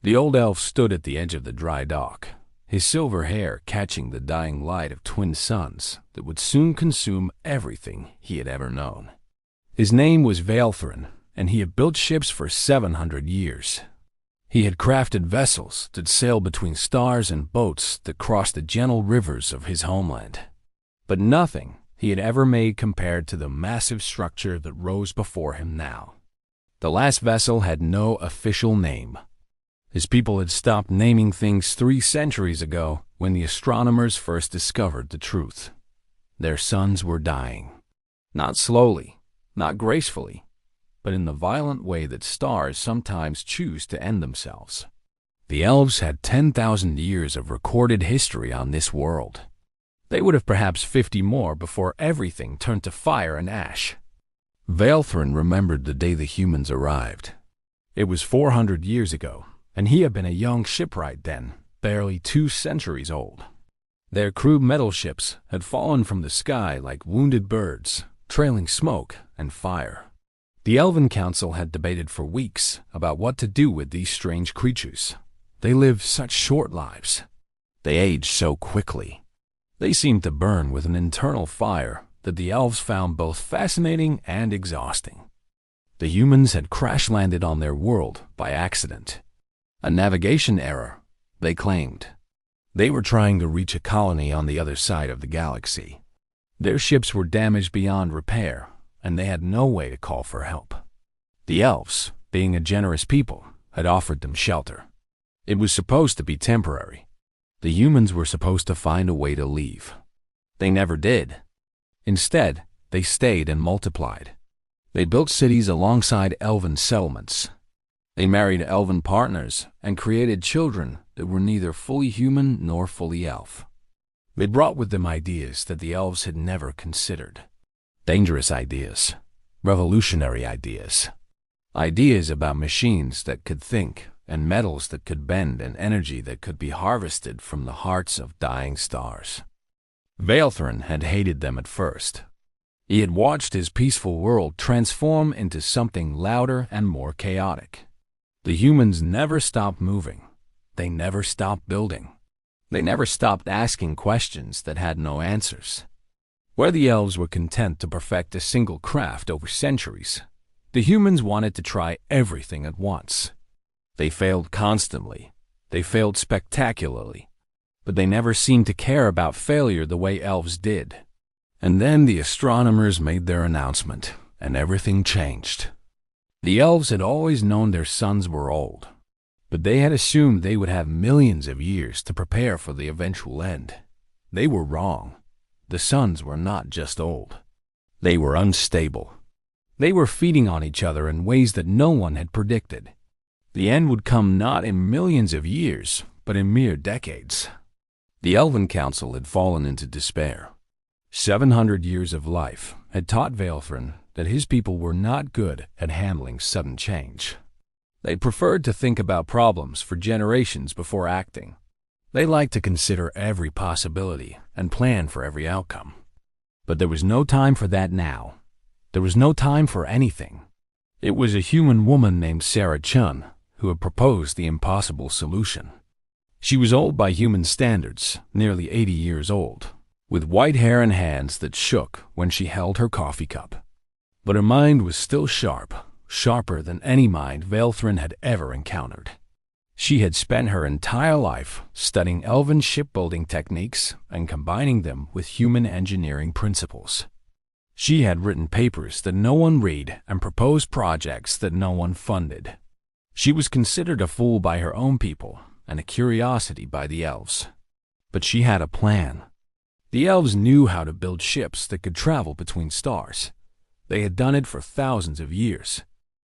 The old elf stood at the edge of the dry dock, his silver hair catching the dying light of twin suns that would soon consume everything he had ever known. His name was Vaelthrin, and he had built ships for 700 years. He had crafted vessels that sailed between stars and boats that crossed the gentle rivers of his homeland. But nothing he had ever made compared to the massive structure that rose before him now. The last vessel had no official name. His people had stopped naming things 3 centuries ago when the astronomers first discovered the truth. Their suns were dying. Not slowly, not gracefully, but in the violent way that stars sometimes choose to end themselves. The elves had 10,000 years of recorded history on this world. They would have perhaps 50 more before everything turned to fire and ash. Vaelthrin remembered the day the humans arrived. It was 400 years ago, and he had been a young shipwright then, barely 2 centuries old. Their crude metal ships had fallen from the sky like wounded birds, trailing smoke and fire. The Elven Council had debated for weeks about what to do with these strange creatures. They lived such short lives. They aged so quickly. They seemed to burn with an internal fire that the elves found both fascinating and exhausting. The humans had crash-landed on their world by accident. A navigation error, they claimed. They were trying to reach a colony on the other side of the galaxy. Their ships were damaged beyond repair, and they had no way to call for help. The elves, being a generous people, had offered them shelter. It was supposed to be temporary. The humans were supposed to find a way to leave. They never did. Instead, they stayed and multiplied. They built cities alongside elven settlements. They married elven partners and created children that were neither fully human nor fully elf. They brought with them ideas that the elves had never considered. Dangerous ideas, revolutionary ideas. Ideas about machines that could think, and metals that could bend, and energy that could be harvested from the hearts of dying stars. Vaelthrin had hated them at first. He had watched his peaceful world transform into something louder and more chaotic. The humans never stopped moving. They never stopped building. They never stopped asking questions that had no answers. Where the elves were content to perfect a single craft over centuries, the humans wanted to try everything at once. They failed constantly. They failed spectacularly. But they never seemed to care about failure the way elves did. And then the astronomers made their announcement, and everything changed. The elves had always known their suns were old, but they had assumed they would have millions of years to prepare for the eventual end. They were wrong. The suns were not just old. They were unstable. They were feeding on each other in ways that no one had predicted. The end would come not in millions of years, but in mere decades. The Elven Council had fallen into despair. 700 years of life had taught Vaelthrin that his people were not good at handling sudden change. They preferred to think about problems for generations before acting. They liked to consider every possibility and plan for every outcome. But there was no time for that now. There was no time for anything. It was a human woman named Sarah Chun who had proposed the impossible solution. She was old by human standards, nearly 80 years old, with white hair and hands that shook when she held her coffee cup. But her mind was still sharp, sharper than any mind Vaelthrin had ever encountered. She had spent her entire life studying elven shipbuilding techniques and combining them with human engineering principles. She had written papers that no one read and proposed projects that no one funded. She was considered a fool by her own people and a curiosity by the elves. But she had a plan. The elves knew how to build ships that could travel between stars. They had done it for thousands of years.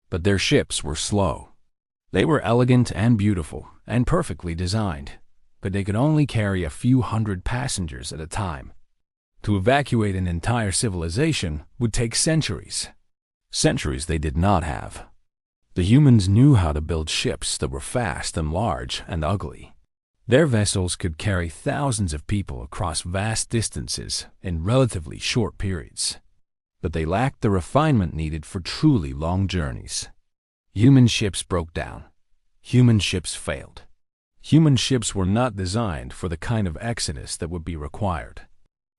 But their ships were slow. They were elegant and beautiful and perfectly designed, but they could only carry a few hundred passengers at a time. To evacuate an entire civilization would take centuries. Centuries they did not have. The humans knew how to build ships that were fast and large and ugly. Their vessels could carry thousands of people across vast distances in relatively short periods. But they lacked the refinement needed for truly long journeys. Human ships broke down. Human ships failed. Human ships were not designed for the kind of exodus that would be required.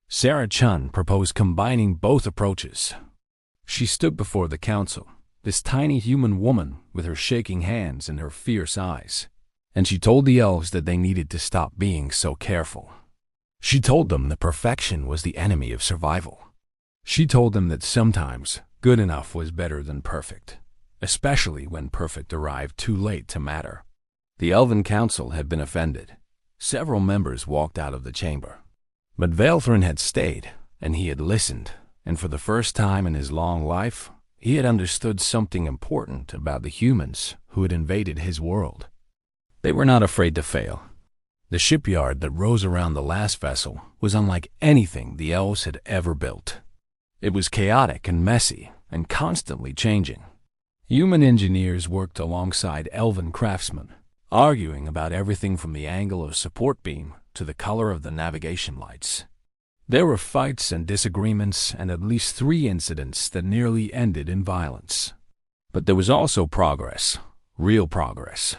Sarah Chun proposed combining both approaches. She stood before the council, this tiny human woman with her shaking hands and her fierce eyes, and she told the elves that they needed to stop being so careful. She told them that perfection was the enemy of survival. She told them that sometimes good enough was better than perfect, especially when perfect arrived too late to matter. The Elven Council had been offended. Several members walked out of the chamber. But Vaelthrin had stayed, and he had listened, and for the first time in his long life, he had understood something important about the humans who had invaded his world. They were not afraid to fail. The shipyard that rose around the last vessel was unlike anything the elves had ever built. It was chaotic and messy and constantly changing. Human engineers worked alongside elven craftsmen, arguing about everything from the angle of support beam to the color of the navigation lights. There were fights and disagreements and at least 3 incidents that nearly ended in violence. But there was also progress, real progress.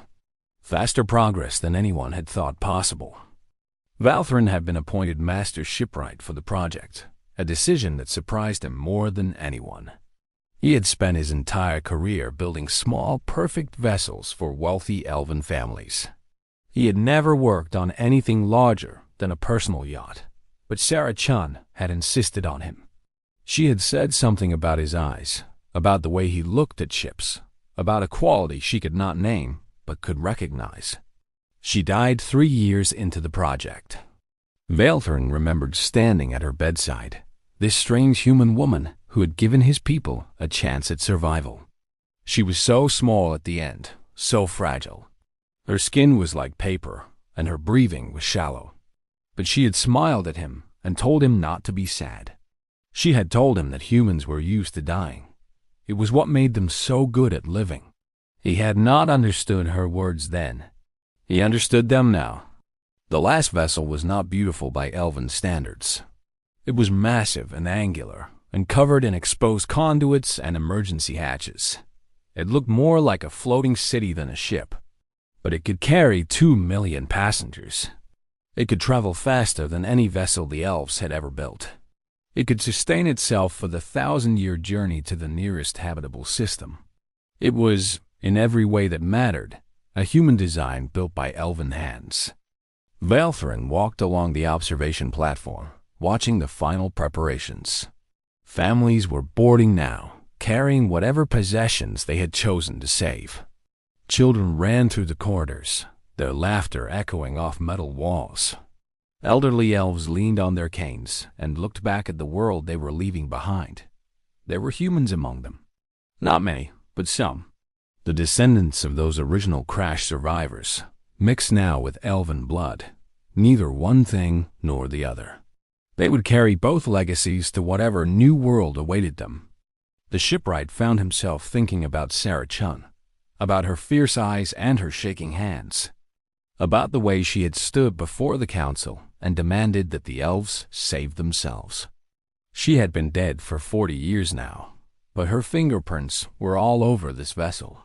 Faster progress than anyone had thought possible. Vaelthrin had been appointed Master Shipwright for the project, a decision that surprised him more than anyone. He had spent his entire career building small, perfect vessels for wealthy elven families. He had never worked on anything larger than a personal yacht, but Sarah Chun had insisted on him. She had said something about his eyes, about the way he looked at ships, about a quality she could not name but could recognize. She died 3 years into the project. Vaelthrin remembered standing at her bedside, this strange human woman who had given his people a chance at survival. She was so small at the end, so fragile. Her skin was like paper, and her breathing was shallow. But she had smiled at him and told him not to be sad. She had told him that humans were used to dying. It was what made them so good at living. He had not understood her words then. He understood them now. The last vessel was not beautiful by elven standards. It was massive and angular, and covered in exposed conduits and emergency hatches. It looked more like a floating city than a ship, but it could carry 2 million passengers. It could travel faster than any vessel the elves had ever built. It could sustain itself for the 1,000-year journey to the nearest habitable system. It was, in every way that mattered, a human design built by elven hands. Vaelthrin walked along the observation platform, watching the final preparations. Families were boarding now, carrying whatever possessions they had chosen to save. Children ran through the corridors, their laughter echoing off metal walls. Elderly elves leaned on their canes and looked back at the world they were leaving behind. There were humans among them. Not many, but some. The descendants of those original crash survivors, mixed now with elven blood, neither one thing nor the other. They would carry both legacies to whatever new world awaited them. The shipwright found himself thinking about Sarah Chun, about her fierce eyes and her shaking hands, about the way she had stood before the council and demanded that the elves save themselves. She had been dead for 40 years now, but her fingerprints were all over this vessel.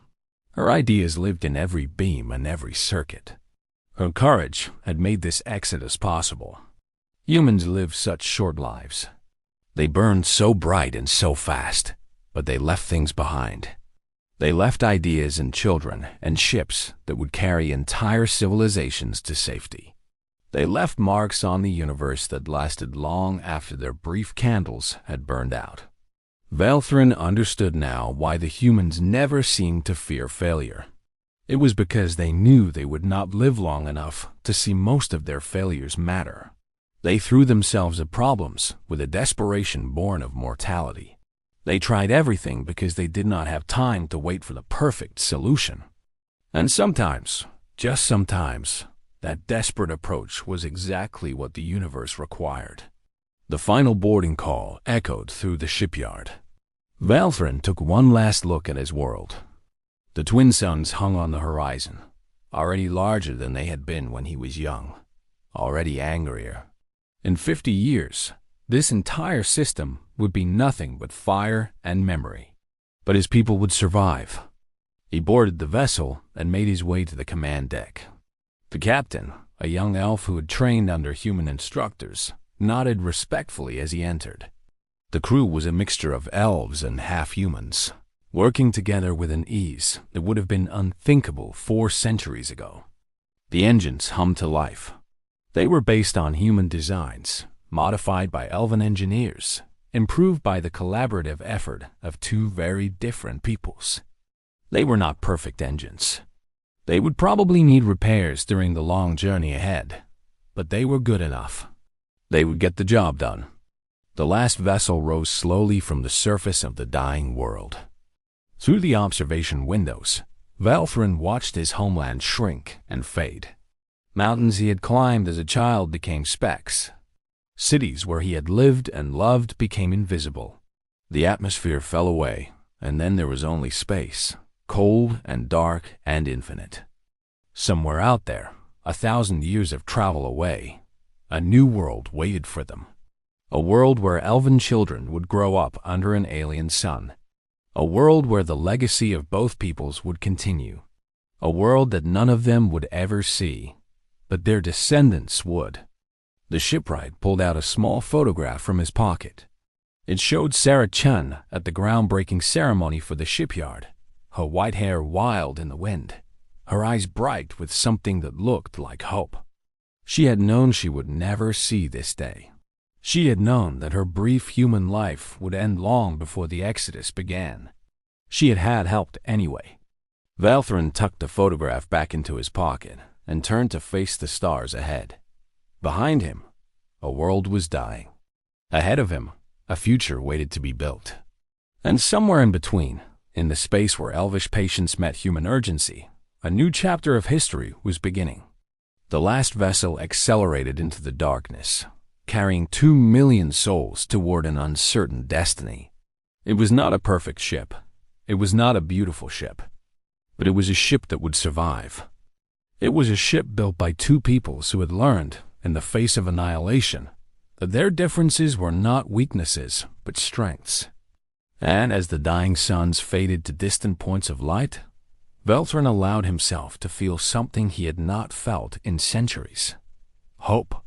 Her ideas lived in every beam and every circuit. Her courage had made this exodus possible. Humans live such short lives. They burned so bright and so fast, but they left things behind. They left ideas and children and ships that would carry entire civilizations to safety. They left marks on the universe that lasted long after their brief candles had burned out. Vaelthrin understood now why the humans never seemed to fear failure. It was because they knew they would not live long enough to see most of their failures matter. They threw themselves at problems with a desperation born of mortality. They tried everything because they did not have time to wait for the perfect solution. And sometimes, just sometimes, that desperate approach was exactly what the universe required. The final boarding call echoed through the shipyard. Vaelthrin took one last look at his world. The twin suns hung on the horizon, already larger than they had been when he was young, already angrier. In 50 years, this entire system would be nothing but fire and memory. But his people would survive. He boarded the vessel and made his way to the command deck. The captain, a young elf who had trained under human instructors, nodded respectfully as he entered. The crew was a mixture of elves and half-humans, working together with an ease that would have been unthinkable 4 centuries ago. The engines hummed to life. They were based on human designs, modified by elven engineers, improved by the collaborative effort of 2 very different peoples. They were not perfect engines. They would probably need repairs during the long journey ahead, but they were good enough. They would get the job done. The last vessel rose slowly from the surface of the dying world. Through the observation windows, Valthrin watched his homeland shrink and fade. Mountains he had climbed as a child became specks. Cities where he had lived and loved became invisible. The atmosphere fell away, and then there was only space, cold and dark and infinite. Somewhere out there, 1,000 years of travel away, a new world waited for them. A world where elven children would grow up under an alien sun. A world where the legacy of both peoples would continue. A world that none of them would ever see, but their descendants would. The shipwright pulled out a small photograph from his pocket. It showed Sarah Chun at the groundbreaking ceremony for the shipyard, her white hair wild in the wind, her eyes bright with something that looked like hope. She had known she would never see this day. She had known that her brief human life would end long before the Exodus began. She had helped anyway. Valthrin tucked the photograph back into his pocket and turned to face the stars ahead. Behind him, a world was dying. Ahead of him, a future waited to be built. And somewhere in between, in the space where elvish patience met human urgency, a new chapter of history was beginning. The last vessel accelerated into the darkness, carrying 2 million souls toward an uncertain destiny. It was not a perfect ship. It was not a beautiful ship. But it was a ship that would survive. It was a ship built by 2 peoples who had learned, in the face of annihilation, that their differences were not weaknesses, but strengths. And as the dying suns faded to distant points of light, Valthrin allowed himself to feel something he had not felt in centuries: hope.